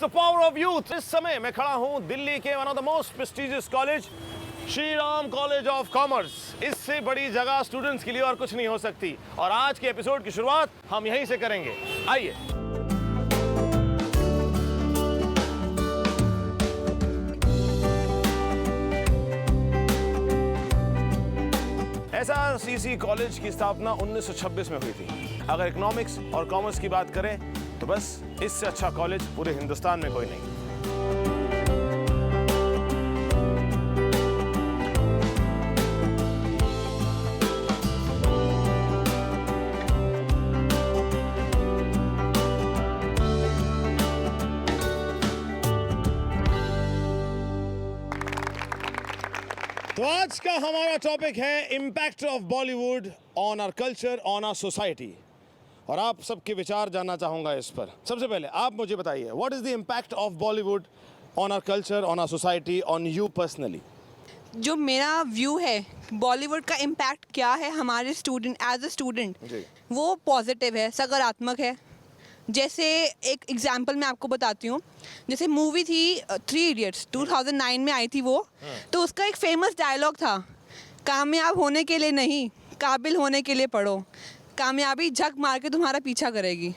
The power of youth. इस समय मैं खड़ा हूं दिल्ली के one of the most prestigious college, Shri Ram college of commerce. इससे बड़ी जगह स्टूडेंट्स के लिए और कुछ नहीं हो सकती। और आज के एपिसोड की शुरुआत हम यहीं से करेंगे। आइए। एसआरसीसी कॉलेज की स्थापना 1926 में हुई थी। अगर इकोनॉमिक्स और कॉमर्स की बात करें तो बस इससे अच्छा कॉलेज पूरे हिंदुस्तान में कोई नहीं। तो आज का हमारा टॉपिक है impact of Bollywood on our culture, on our society. और आप सबके विचार जानना चाहूँगा इस पर। सबसे पहले आप मुझे बताइए, what is the impact of Bollywood on our culture, on our society, on you personally? जो मेरा व्यू है बॉलीवुड का इम्पैक्ट क्या है हमारे स्टूडेंट एज अ स्टूडेंट, वो पॉजिटिव है, सकारात्मक है। जैसे एक एग्जांपल मैं आपको बताती हूँ। जैसे मूवी थी 3 इडियट्स, 2009 में आई थी वो। तो उसका एक फेमस डायलॉग था, कामयाब होने के लिए नहीं, काबिल होने के लिए पढ़ो, कामयाबी झक मार के तुम्हारा पीछा करेगी।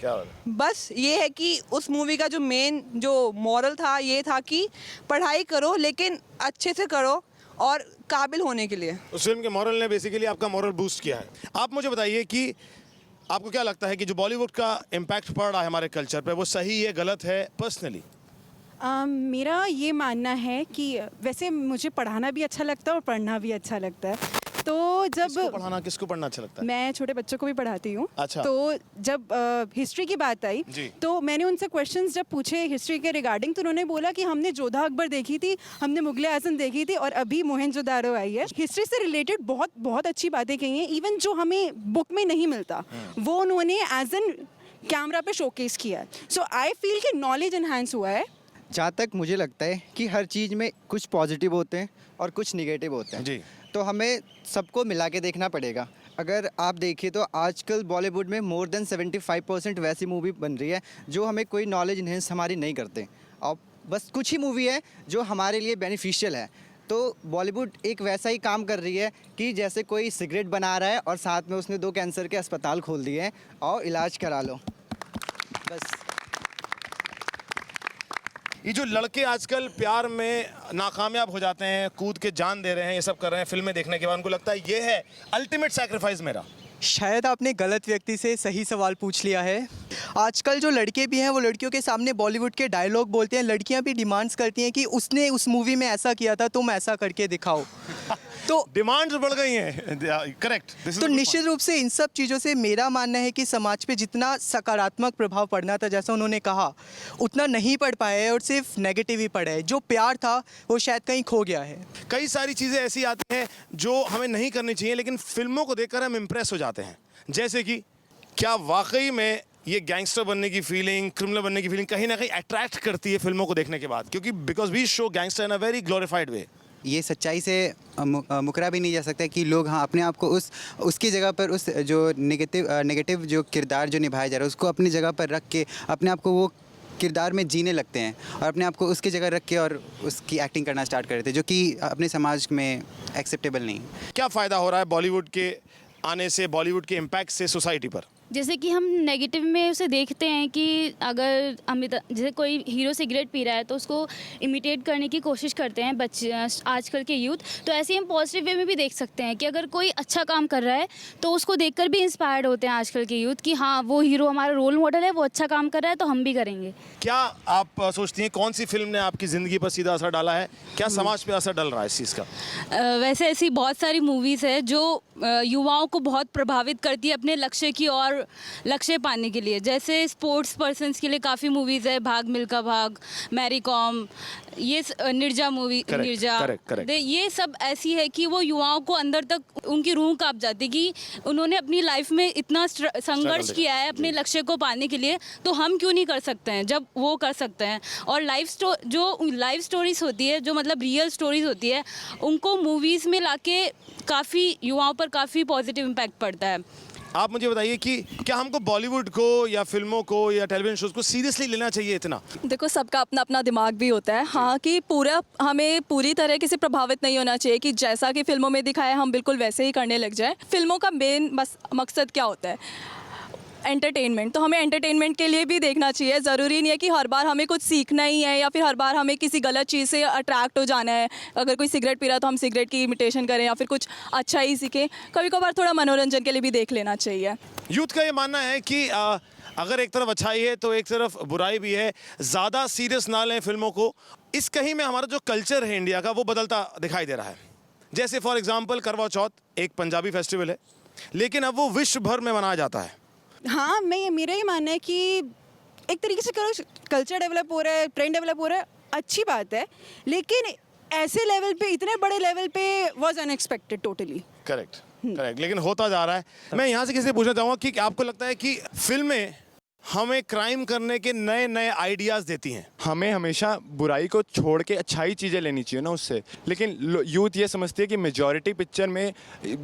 बस ये है कि उस मूवी का जो मेन जो मॉरल था ये था कि पढ़ाई करो लेकिन अच्छे से करो और काबिल होने के लिए। उस फिल्म के मॉरल ने बेसिकली आपका मॉरल बूस्ट किया है। आप मुझे बताइए कि आपको क्या लगता है कि जो बॉलीवुड का इम्पैक्ट पड़ रहा है हमारे कल्चर पे, वो सही है, गलत है पर्सनली? मेरा ये मानना है कि वैसे मुझे पढ़ाना भी अच्छा लगता है और पढ़ना भी अच्छा लगता है। तो किसको पढ़ना अच्छा लगता है? मैं छोटे बच्चों को भी पढ़ाती हूँ। अच्छा। तो जब हिस्ट्री की बात आई तो मैंने उनसे क्वेश्चंस जब पूछे हिस्ट्री के रिगार्डिंग, तो उन्होंने बोला कि हमने जोधा अकबर देखी थी, हमने मुगल आजम देखी थी और अभी मोहनजोदारो आई है। हिस्ट्री से रिलेटेड बहुत बहुत अच्छी बातें कही हैं, इवन जो हमें बुक में नहीं मिलता वो उन्होंने एज एन कैमरा पे शोकेस किया है। सो आई फील कि नॉलेज एनहांस हुआ है। जहाँ तक मुझे लगता है कि हर चीज़ में कुछ पॉजिटिव होते हैं और कुछ निगेटिव होते हैं जी। तो हमें सबको मिला के देखना पड़ेगा। अगर आप देखिए तो आजकल बॉलीवुड में मोर देन 75% वैसी मूवी बन रही है जो हमें कोई नॉलेज इन्हेंस हमारी नहीं करते, और बस कुछ ही मूवी है जो हमारे लिए बेनिफिशियल है। तो बॉलीवुड एक वैसा ही काम कर रही है कि जैसे कोई सिगरेट बना रहा है और साथ में उसने 2 कैंसर के अस्पताल खोल दिए हैं और इलाज करा लो बस। ये जो लड़के आजकल प्यार में नाकामयाब हो जाते हैं, कूद के जान दे रहे हैं, ये सब कर रहे हैं फिल्में देखने के बाद, उनको लगता है ये है अल्टीमेट सैक्रिफाइस मेरा। शायद आपने गलत व्यक्ति से सही सवाल पूछ लिया है। आजकल जो लड़के भी हैं वो लड़कियों के सामने बॉलीवुड के डायलॉग बोलते हैं, लड़कियां भी डिमांड्स करती हैं कि उसने उस मूवी में ऐसा किया था, तुम ऐसा करके दिखाओ। तो डिमांड्स बढ़ गई हैं। करेक्ट। तो निश्चित रूप से इन सब चीज़ों से मेरा मानना है कि समाज पे जितना सकारात्मक प्रभाव पड़ना था, जैसा उन्होंने कहा, उतना नहीं पड़ पाया है और सिर्फ नेगेटिव ही पड़ा है। जो प्यार था वो शायद कहीं खो गया है। कई सारी चीज़ें ऐसी आती हैं जो हमें नहीं करनी चाहिए, लेकिन फिल्मों को देखकर हम इम्प्रेस हो जाते हैं। जैसे कि क्या वाकई में ये गैंगस्टर बनने की फीलिंग, क्रिमिनल बनने की फीलिंग कहीं ना कहीं अट्रैक्ट करती है फिल्मों को देखने के बाद? क्योंकि because we show gangster in a very glorified way. ये सच्चाई से मुकरा भी नहीं जा सकता कि लोग अपने आप को उसकी जगह पर, उस जो नेगेटिव जो किरदार जो निभाया जा रहा है उसको अपनी जगह पर रख के अपने आप को वो किरदार में जीने लगते हैं और अपने आप को उसकी जगह रख के और उसकी एक्टिंग करना स्टार्ट कर देते हैं, जो कि अपने समाज में एक्सेप्टेबल नहीं। क्या फ़ायदा हो रहा है बॉलीवुड के आने से, बॉलीवुड के इम्पैक्ट से सोसाइटी पर? जैसे कि हम नेगेटिव में उसे देखते हैं कि अगर जैसे कोई हीरो सिगरेट पी रहा है तो उसको इमिटेट करने की कोशिश करते हैं बच्चे, आजकल के यूथ। तो ऐसे ही हम पॉजिटिव वे में भी देख सकते हैं कि अगर कोई अच्छा काम कर रहा है तो उसको देखकर भी इंस्पायर्ड होते हैं आजकल के यूथ कि हाँ, वो हीरो हमारा रोल मॉडल है, वो अच्छा काम कर रहा है तो हम भी करेंगे। क्या आप सोचती हैं कौन सी फिल्म ने आपकी ज़िंदगी पर सीधा असर डाला है? क्या समाज पे असर डल रहा है इस चीज़ का? वैसे ऐसी बहुत सारी मूवीज़ है जो युवाओं को बहुत प्रभावित करती है अपने लक्ष्य की और लक्ष्य पाने के लिए। जैसे स्पोर्ट्स पर्सन्स के लिए काफ़ी मूवीज़ है, भाग मिल्खा भाग, मैरी कॉम, ये निर्जा मूवी, निर्जा, ये सब ऐसी है कि वो युवाओं को अंदर तक उनकी रूह कांप जाती कि उन्होंने अपनी लाइफ में इतना संघर्ष किया है अपने लक्ष्य को पाने के लिए, तो हम क्यों नहीं कर सकते हैं जब वो कर सकते हैं। और जो लाइफ स्टोरीज होती है, जो मतलब रियल स्टोरीज होती है, उनको मूवीज़ में लाके काफ़ी युवाओं पर काफ़ी पॉजिटिव इम्पैक्ट पड़ता है। आप मुझे बताइए कि क्या हमको बॉलीवुड को या फिल्मों को या टेलीविजन शोज को सीरियसली लेना चाहिए इतना? देखो, सबका अपना अपना दिमाग भी होता है। हाँ, कि पूरा हमें पूरी तरह से प्रभावित नहीं होना चाहिए कि जैसा कि फिल्मों में दिखाया हम बिल्कुल वैसे ही करने लग जाए। फिल्मों का मेन बस मकसद क्या होता है? एंटरटेनमेंट। तो हमें एंटरटेनमेंट के लिए भी देखना चाहिए। ज़रूरी नहीं है कि हर बार हमें कुछ सीखना ही है या फिर हर बार हमें किसी गलत चीज़ से अट्रैक्ट हो जाना है। अगर कोई सिगरेट पी रहा है तो हम सिगरेट की इमिटेशन करें या फिर कुछ अच्छा ही सीखें। कभी कभार थोड़ा मनोरंजन के लिए भी देख लेना चाहिए। यूथ का ये मानना है कि अगर एक तरफ अच्छाई है तो एक तरफ बुराई भी है। ज़्यादा सीरियस ना लें फिल्मों को। इस कहीं में हमारा जो कल्चर है इंडिया का वो बदलता दिखाई दे रहा है। जैसे फॉर एग्जाम्पल करवा चौथ एक पंजाबी फेस्टिवल है, लेकिन अब वो विश्व भर में मनाया जाता है। हाँ, मेरा ये मानना है कि एक तरीके से करो, कल्चर डेवलप हो रहा है, ट्रेंड डेवलप हो रहा है, अच्छी बात है, लेकिन ऐसे लेवल पे, इतने बड़े लेवल पे वाज अनएक्सपेक्टेड टोटली। करेक्ट, लेकिन होता जा रहा है। मैं यहाँ से किसी से पूछना चाहूँगा कि आपको लगता है कि फिल्में हमें क्राइम करने के नए नए आइडियाज़ देती हैं? हमें हमेशा बुराई को छोड़ के अच्छाई चीज़ें लेनी चाहिए ना उससे। लेकिन यूथ ये समझती है कि मेजॉरिटी पिक्चर में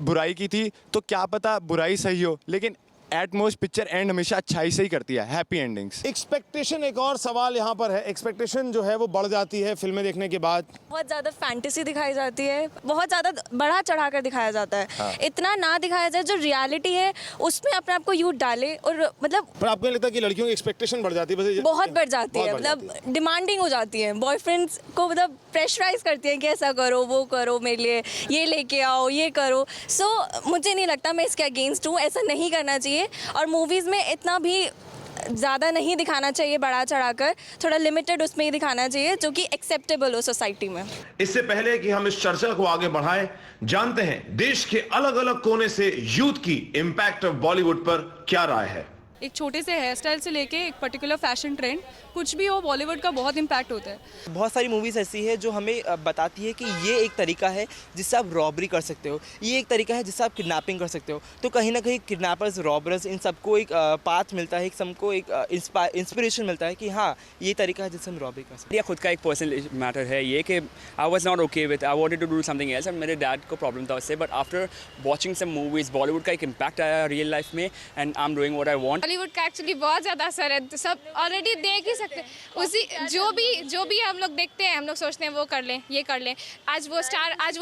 बुराई की थी तो क्या पता बुराई सही हो, लेकिन एट मोस्ट पिक्चर एंड हमेशा अच्छाई से ही करती है, हैप्पी एंडिंग्स। एक्सपेक्टेशन एक और सवाल यहाँ पर है। एक्सपेक्टेशन जो है वो बढ़ जाती है फिल्में देखने के बाद। बहुत ज़्यादा फैंटेसी दिखाई जाती है, बहुत ज़्यादा बढ़ा चढ़ा कर दिखाया जाता है। हाँ। इतना ना दिखाया जाए, जो रियलिटी है उसमें अपने आप को यूथ डाले। और मतलब पर आपको नहीं लगता कि लड़कियों की एक्सपेक्टेशन बढ़ जाती है? बस बहुत बढ़ जाती बहुत है, बढ़ जाती मतलब डिमांडिंग हो जाती है। बॉयफ्रेंड्स को मतलब प्रेशराइज करती हैं कि ऐसा करो, वो करो, मेरे लिए ये लेके आओ, ये करो। सो मुझे नहीं लगता, मैं इसके अगेंस्ट हूँ। ऐसा नहीं करना चाहिए और मूवीज़ में इतना भी ज़्यादा नहीं दिखाना चाहिए बढ़ा चढ़ाकर। थोड़ा लिमिटेड उसमें ही दिखाना चाहिए जो कि एक्सेप्टेबल हो सोसाइटी में। इससे पहले कि हम इस चर्चा को आगे बढ़ाएं, जानते हैं देश के अलग अलग कोने से यूथ की इम्पैक्ट ऑफ बॉलीवुड पर क्या राय है। एक छोटे से हेयर स्टाइल से लेके एक पर्टिकुलर फैशन ट्रेंड, कुछ भी हो, बॉलीवुड का बहुत इम्पैक्ट होता है। बहुत सारी मूवीज़ ऐसी है जो हमें बताती है कि ये एक तरीका है जिससे आप रॉबरी कर सकते हो, ये एक तरीका है जिससे आप किडनैपिंग कर सकते हो। तो कहीं ना कहीं किडनैपर्स, रॉबर्स, इन सबको एक पाथ मिलता है, सबको एक इंस्पिरेशन मिलता है कि हाँ ये तरीका है जिससे हम रॉबरी कर सकते हैं। खुद का एक पर्सनल मैटर है ये कि I was not okay with, I wanted to do something else and मेरे डैड को प्रॉब्लम था उससे, but after watching some movies Bollywood का एक इम्पैक्ट आया रियल लाइफ में and I am doing what I want. Bollywood का एक्चुअली बहुत ज़्यादा असर है, सब ऑलरेडी देख ही सकते। उसी जो भी हम लोग देखते हैं, हम लोग सोचते हैं वो कर लें, ये कर लें। आज वो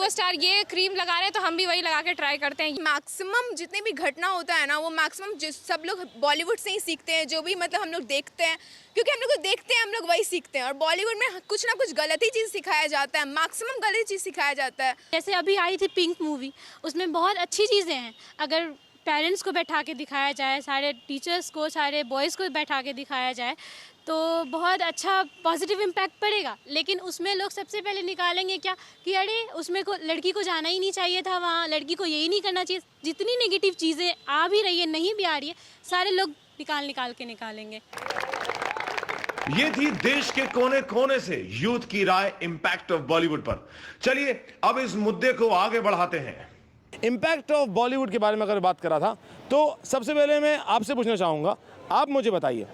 स्टार ये क्रीम लगा रहे हैं तो हम भी वही लगा के ट्राई करते हैं। मैक्सिमम जितने भी घटना होता है ना, वो मैक्सिमम सब लोग बॉलीवुड से ही सीखते हैं। जो भी मतलब हम लोग देखते हैं, क्योंकि हम लोग देखते हैं, हम लोग वही सीखते हैं। और बॉलीवुड में कुछ ना कुछ गलत ही चीज़ सिखाया जाता है, मैक्सिमम गलत चीज़ सिखाया जाता है। जैसे अभी आई थी पिंक मूवी, उसमें बहुत अच्छी चीज़ें हैं। अगर पेरेंट्स को बैठा के दिखाया जाए, सारे टीचर्स को, सारे बॉयज़ को बैठा के दिखाया जाए तो बहुत अच्छा पॉजिटिव इम्पैक्ट पड़ेगा। लेकिन उसमें लोग सबसे पहले निकालेंगे क्या कि अरे उसमें को लड़की को जाना ही नहीं चाहिए था वहाँ, लड़की को यही नहीं करना चाहिए। जितनी नेगेटिव चीज़ें आ भी रही है, नहीं भी आ रही है, सारे लोग निकाल के निकालेंगे। ये थी देश के कोने कोने से यूथ की राय इम्पैक्ट ऑफ बॉलीवुड पर। चलिए अब इस मुद्दे को आगे बढ़ाते हैं। इम्पैक्ट ऑफ बॉलीवुड के बारे में अगर बात करा था तो सबसे पहले मैं आपसे पूछना चाहूँगा, आप मुझे बताइए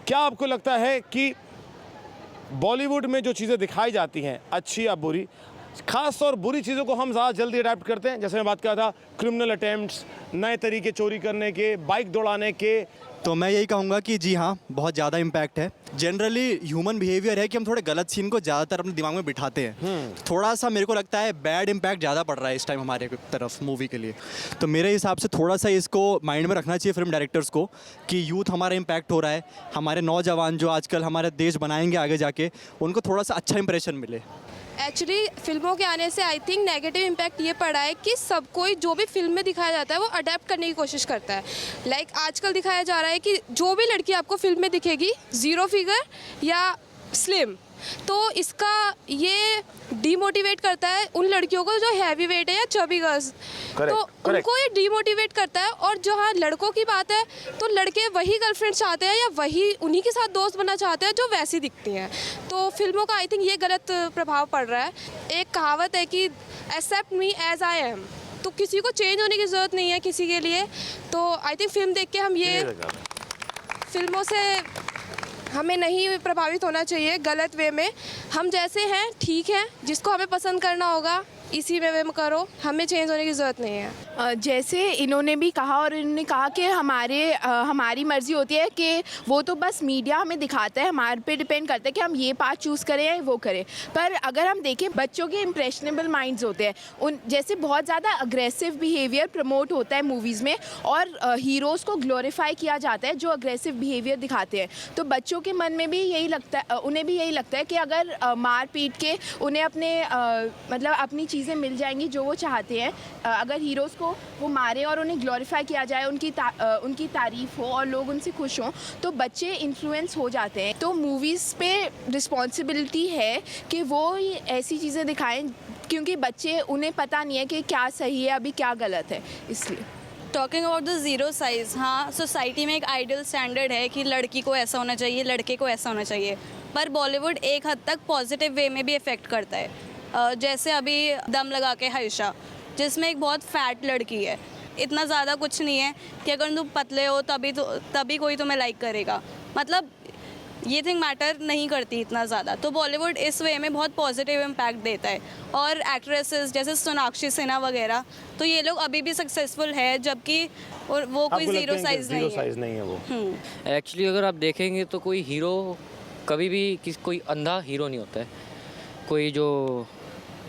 क्या आपको लगता है कि बॉलीवुड में जो चीज़ें दिखाई जाती हैं अच्छी या बुरी, खास तौर बुरी चीज़ों को हम ज़्यादा जल्दी अडैप्ट करते हैं? जैसे मैं बात कर रहा था क्रिमिनल अटेम्प्ट्स, नए तरीके चोरी करने के, बाइक दौड़ाने के। तो मैं यही कहूँगा कि जी हाँ, बहुत ज़्यादा इम्पैक्ट है। जनरली ह्यूमन बिहेवियर है कि हम थोड़े गलत सीन को ज़्यादातर अपने दिमाग में बिठाते हैं। थोड़ा सा मेरे को लगता है बैड इम्पैक्ट ज़्यादा पड़ रहा है इस टाइम हमारे तरफ मूवी के लिए। तो मेरे हिसाब से थोड़ा सा इसको माइंड में रखना चाहिए फिल्म डायरेक्टर्स को कि यूथ हमारा इम्पैक्ट हो रहा है, हमारे नौजवान जो आजकल हमारे देश बनाएंगे आगे जाके, उनको थोड़ा सा अच्छा इंप्रेशन मिले। एक्चुअली फिल्मों के आने से आई थिंक नेगेटिव इम्पैक्ट ये पड़ा है कि सब कोई जो भी फिल्म में दिखाया जाता है वो अडेप्ट करने की कोशिश करता है। लाइक आजकल दिखाया जा रहा है कि जो भी लड़की आपको फिल्म में दिखेगी ज़ीरो फिगर या स्लिम, तो इसका ये डीमोटिवेट करता है उन लड़कियों को जो हैवी वेट है या चबी गर्ल्स, तो उनको ये डीमोटिवेट करता है। और जो हाँ लड़कों की बात है तो लड़के वही गर्लफ्रेंड चाहते हैं या वही उन्हीं के साथ दोस्त बनना चाहते हैं जो वैसी दिखती हैं। तो फिल्मों का आई थिंक ये गलत प्रभाव पड़ रहा है। एक कहावत है कि accept me as I am, तो किसी को चेंज होने की ज़रूरत नहीं है किसी के लिए। तो आई थिंक फिल्म देख के हम ये फिल्मों से हमें नहीं प्रभावित होना चाहिए गलत वे में। हम जैसे हैं ठीक है, जिसको हमें पसंद करना होगा इसी वे में करो, हमें चेंज होने की ज़रूरत नहीं है। जैसे इन्होंने भी कहा और इन्होंने कहा कि हमारी मर्ज़ी होती है कि वो तो बस मीडिया हमें दिखाता है, हमारे पे डिपेंड करता है कि हम ये पार्ट चूज़ करें या वो करें। पर अगर हम देखें, बच्चों के इम्प्रेशनेबल माइंड्स होते हैं, उन जैसे बहुत ज़्यादा अग्रेसिव बिहेवियर प्रमोट होता है मूवीज़ में और हीरोज़ को ग्लोरीफाई किया जाता है जो अग्रेसिव बिहेवियर दिखाते हैं। तो बच्चों के मन में भी यही लगता है, उन्हें भी यही लगता है कि अगर मार पीट के उन्हें मतलब अपनी चीज़ें मिल जाएंगी जो वो चाहते हैं, अगर हीरोज़ को वो मारे और उन्हें ग्लोरीफाई किया जाए, उनकी तारीफ़ हो और लोग उनसे खुश हों, तो बच्चे इन्फ्लुएंस हो जाते हैं। तो मूवीज़ पे रिस्पॉन्सिबिलिटी है कि वो ऐसी चीज़ें दिखाएं, क्योंकि बच्चे, उन्हें पता नहीं है कि क्या सही है अभी क्या गलत है, इसलिए। Talking about the zero size, हाँ, सोसाइटी में एक आइडियल स्टैंडर्ड है कि लड़की को ऐसा होना चाहिए, लड़के को ऐसा होना चाहिए, पर बॉलीवुड एक हद तक पॉजिटिव वे में भी इफ़ेक्ट करता है। जैसे अभी दम लगा के हर्षा, जिसमें एक बहुत फैट लड़की है, इतना ज़्यादा कुछ नहीं है कि अगर तुम पतले हो तभी कोई तुम्हें लाइक करेगा, मतलब ये थिंग मैटर नहीं करती इतना ज़्यादा। तो बॉलीवुड इस वे में बहुत पॉजिटिव इम्पैक्ट देता है। और एक्ट्रेसेस जैसे सोनाक्षी सिन्हा वगैरह, तो ये लोग अभी भी सक्सेसफुल है, जबकि वो कोई ज़ीरो साइज़ नहीं है वो। एक्चुअली अगर आप देखेंगे तो कोई हीरो कभी भी कोई अंधा हीरो नहीं होता है, कोई जो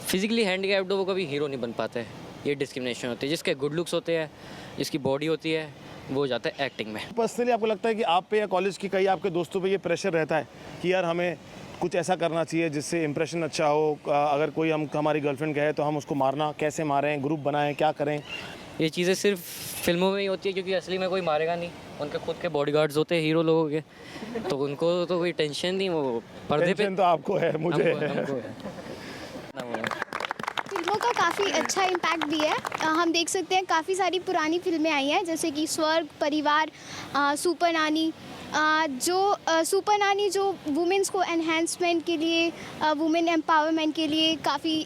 फिजिकली हैंडीकैप्ड हो वो कभी हीरो नहीं बन पाता है। ये डिस्क्रिमिनेशन होती है। जिसके गुड लुक्स होते हैं, जिसकी बॉडी होती है, वो जाता है एक्टिंग में। पर्सनली आपको लगता है कि आप पे या कॉलेज की कई आपके दोस्तों पे ये प्रेशर रहता है कि यार हमें कुछ ऐसा करना चाहिए जिससे इंप्रेशन अच्छा हो, अगर कोई हमारी गर्लफ्रेंड कहे तो हम उसको मारना, कैसे मारें, ग्रुप बनाएं, क्या करें? ये चीज़ें सिर्फ फिल्मों में ही होती है, क्योंकि असली में कोई मारेगा नहीं। उनके खुद के बॉडीगार्ड्स होते हैं हीरो लोगों के, तो उनको तो कोई टेंशन नहीं, वो पर्दे पे। तो आपको है, मुझे फिल्मों का काफ़ी अच्छा इम्पैक्ट भी है। हम देख सकते हैं काफ़ी सारी पुरानी फिल्में आई हैं, जैसे कि स्वर्ग, परिवार, सुपर नानी, सुपर नानी जो वुमेन्स को एनहेंसमेंट के लिए, वुमेन एम्पावरमेंट के लिए काफ़ी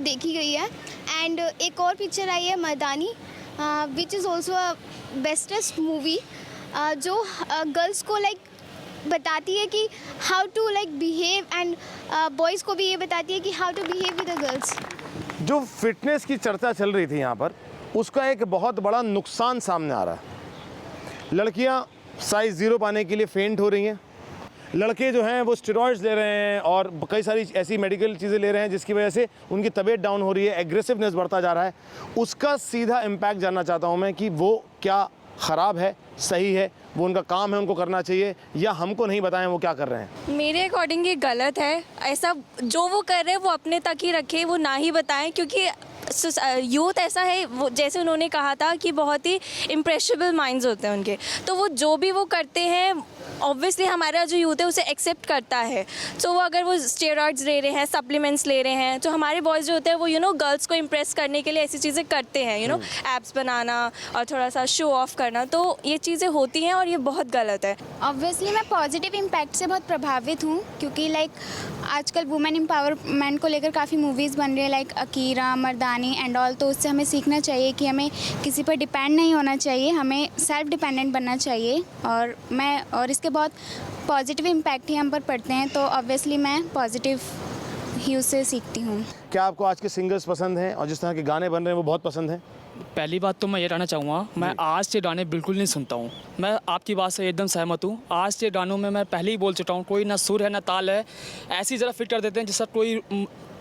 देखी गई है। एंड एक और पिक्चर आई है Mardaani, which is also a bestest movie, जो गर्ल्स को लाइक बताती है कि how to like behave, and boys को भी ये बताती है कि how to behave with the girls. जो फिटनेस की चर्चा चल रही थी यहाँ पर, उसका एक बहुत बड़ा नुकसान सामने आ रहा है। लड़कियाँ साइज़ 0 पाने के लिए फेंट हो रही हैं, लड़के जो हैं वो स्टेरॉइड्स ले रहे हैं और कई सारी ऐसी मेडिकल चीज़ें ले रहे हैं जिसकी वजह से उनकी तबीयत डाउन हो रही है, एग्रेसिवनेस बढ़ता जा रहा है। उसका सीधा इम्पैक्ट जानना चाहता हूँ मैं कि वो क्या ख़राब है, सही है, वो उनका काम है, उनको करना चाहिए, या हमको नहीं बताएं वो क्या कर रहे हैं? मेरे अकॉर्डिंग ये गलत है। ऐसा जो वो कर रहे हैं वो अपने तक ही रखें, वो ना ही बताएं, क्योंकि यूथ ऐसा है, वो जैसे उन्होंने कहा था कि बहुत ही इम्प्रेशेबल माइंड्स होते हैं उनके, तो वो जो भी वो करते हैं ऑब्वियसली हमारा जो यूथ है उसे एक्सेप्ट करता है। तो वो अगर वो स्टेरॉइड्स ले रहे हैं, सप्लीमेंट्स ले रहे हैं, तो हमारे बॉयज़ जो होते हैं वो गर्ल्स को इम्प्रेस करने के लिए ऐसी चीज़ें करते हैं, एब्स बनाना और थोड़ा सा शो ऑफ करना, तो ये चीज़ें होती हैं और ये बहुत गलत है। ऑब्वियसली मैं पॉजिटिव इम्पैक्ट से बहुत प्रभावित हूँ, क्योंकि लाइक आजकल वुमेन एम्पावरमेंट को लेकर काफ़ी मूवीज़ बन रही है, like Akira, Mardaani and all. तो उससे हमें सीखना चाहिए कि हमें किसी पर डिपेंड नहीं होना चाहिए, हमें सेल्फ डिपेंडेंट बनना चाहिए। और इसके बहुत पॉजिटिव इम्पैक्ट ही हम पर पड़ते हैं, तो ऑब्वियसली मैं पॉजिटिव ही उससे सीखती हूँ। क्या आपको आज के सिंगर्स पसंद हैं और जिस तरह के गाने बन रहे हैं वो बहुत पसंद हैं? पहली बात तो मैं ये कहना चाहूँगा, मैं आज के गाने बिल्कुल नहीं सुनता हूँ। मैं आपकी बात से एकदम सहमत हूँ। आज के गानों में मैं पहले ही बोल चुका हूँ, कोई ना सुर है ना ताल है, ऐसी ज़रा फिट कर देते हैं जिसका कोई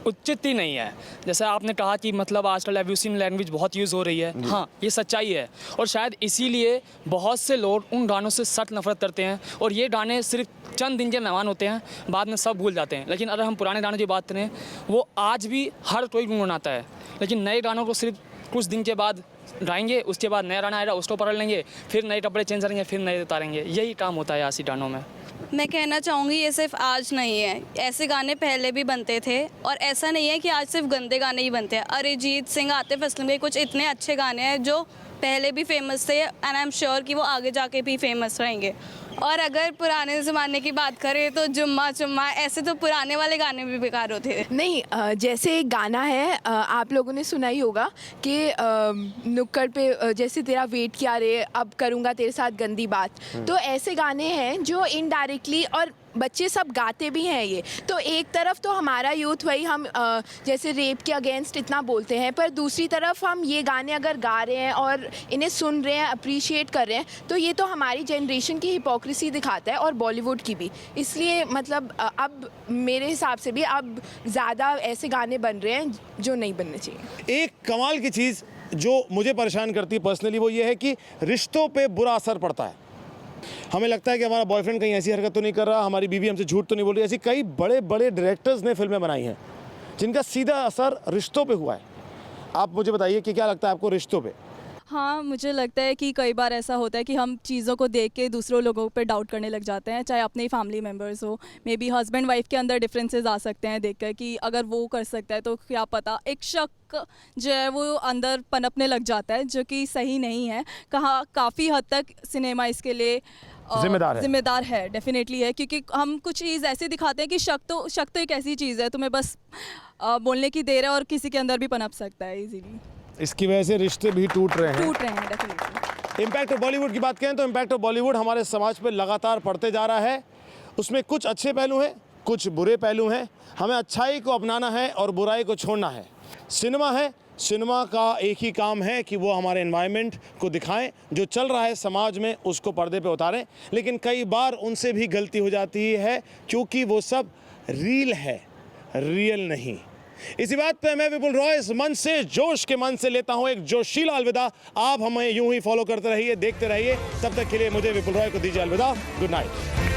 उचित ही नहीं है। जैसे आपने कहा कि मतलब आजकल एब्यूसिव लैंग्वेज बहुत यूज़ हो रही है, हाँ ये सच्चाई है, और शायद इसीलिए बहुत से लोग उन गानों से सख्त नफरत करते हैं, और ये गाने सिर्फ चंद दिन के मेहमान होते हैं, बाद में सब भूल जाते हैं। लेकिन अगर हम पुराने गानों की बात करें, वो आज भी हर कोई गुनगुनाता है, लेकिन नए गानों को सिर्फ कुछ दिन के बाद गाएंगे, उसके बाद नया गाना आएगा, उसको पकड़ लेंगे, फिर नए कपड़े चेंज करेंगे, फिर नए उतारेंगे। यही काम होता है ऐसी गानों में। मैं कहना चाहूँगी ये सिर्फ आज नहीं है, ऐसे गाने पहले भी बनते थे, और ऐसा नहीं है कि आज सिर्फ गंदे गाने ही बनते हैं। अरिजीत सिंह, आतिफ असलम के कुछ इतने अच्छे गाने हैं जो पहले भी फेमस थे, एंड आई एम श्योर कि वो आगे जाके भी फेमस रहेंगे। और अगर पुराने ज़माने की बात करें तो जुम्मा चुम्मा, ऐसे तो पुराने वाले गाने भी बेकार होते थे। नहीं, जैसे एक गाना है, आप लोगों ने सुना ही होगा कि नुक्कड़ पे जैसे तेरा वेट किया रे, अब करूँगा तेरे साथ गंदी बात। तो ऐसे गाने हैं जो इनडायरेक्टली और बच्चे सब गाते भी हैं ये। तो एक तरफ तो हमारा यूथ वही हम जैसे रेप के अगेंस्ट इतना बोलते हैं, पर दूसरी तरफ हम ये गाने अगर गा रहे हैं और इन्हें सुन रहे हैं, अप्रिशिएट कर रहे हैं, तो ये तो हमारी जनरेशन की हिपोक्रेसी दिखाता है और बॉलीवुड की भी। इसलिए मतलब अब मेरे हिसाब से भी अब ज़्यादा ऐसे गाने बन रहे हैं जो नहीं बनने चाहिए। एक कमाल की चीज़ जो मुझे परेशान करती है पर्सनली वो ये है कि रिश्तों पे बुरा असर पड़ता है। हमें लगता है कि हमारा बॉयफ्रेंड कहीं ऐसी हरकत तो नहीं कर रहा, हमारी बीवी हमसे झूठ तो नहीं बोल रही। ऐसी कई बड़े बड़े डायरेक्टर्स ने फिल्में बनाई हैं जिनका सीधा असर रिश्तों पे हुआ है। आप मुझे बताइए कि क्या लगता है आपको रिश्तों पे? हाँ, मुझे लगता है कि कई बार ऐसा होता है कि हम चीज़ों को देख के दूसरों लोगों पे डाउट करने लग जाते हैं, चाहे अपने ही फैमिली मेम्बर्स हो। मे बी हस्बैंड वाइफ के अंदर डिफरेंसेस आ सकते हैं देखकर कि अगर वो कर सकता है तो क्या पता, एक शक जो है वो अंदर पनपने लग जाता है, जो कि सही नहीं है। काफ़ी हद तक सिनेमा इसके लिए जिम्मेदार है, डेफिनेटली है, क्योंकि हम कुछ चीज़ ऐसे दिखाते हैं कि शक तो एक ऐसी चीज़ है, तुम्हें बस बोलने की देर है और किसी के अंदर भी पनप सकता है इजीली। इसकी वजह से रिश्ते भी टूट रहे हैं डेफिनेटली। इम्पैक्ट ऑफ बॉलीवुड की बात करें तो इम्पैक्ट ऑफ बॉलीवुड हमारे समाज पे लगातार पड़ते जा रहा है। उसमें कुछ अच्छे पहलू हैं, कुछ बुरे पहलू हैं। हमें अच्छाई को अपनाना है और बुराई को छोड़ना है। सिनेमा है, सिनेमा का एक ही काम है कि वो हमारे एनवायरनमेंट को दिखाएं, जो चल रहा है समाज में उसको पर्दे पे उतारें। लेकिन कई बार उनसे भी गलती हो जाती है क्योंकि वो सब रील है, रियल नहीं। इसी बात पे मैं विपुल रॉय इस मंच से, जोश के मंच से लेता हूं एक जोशीला अलविदा। आप हमें यूं ही फॉलो करते रहिए, देखते रहिए। तब तक के लिए मुझे विपुल रॉय को दीजिए अलविदा। Good night.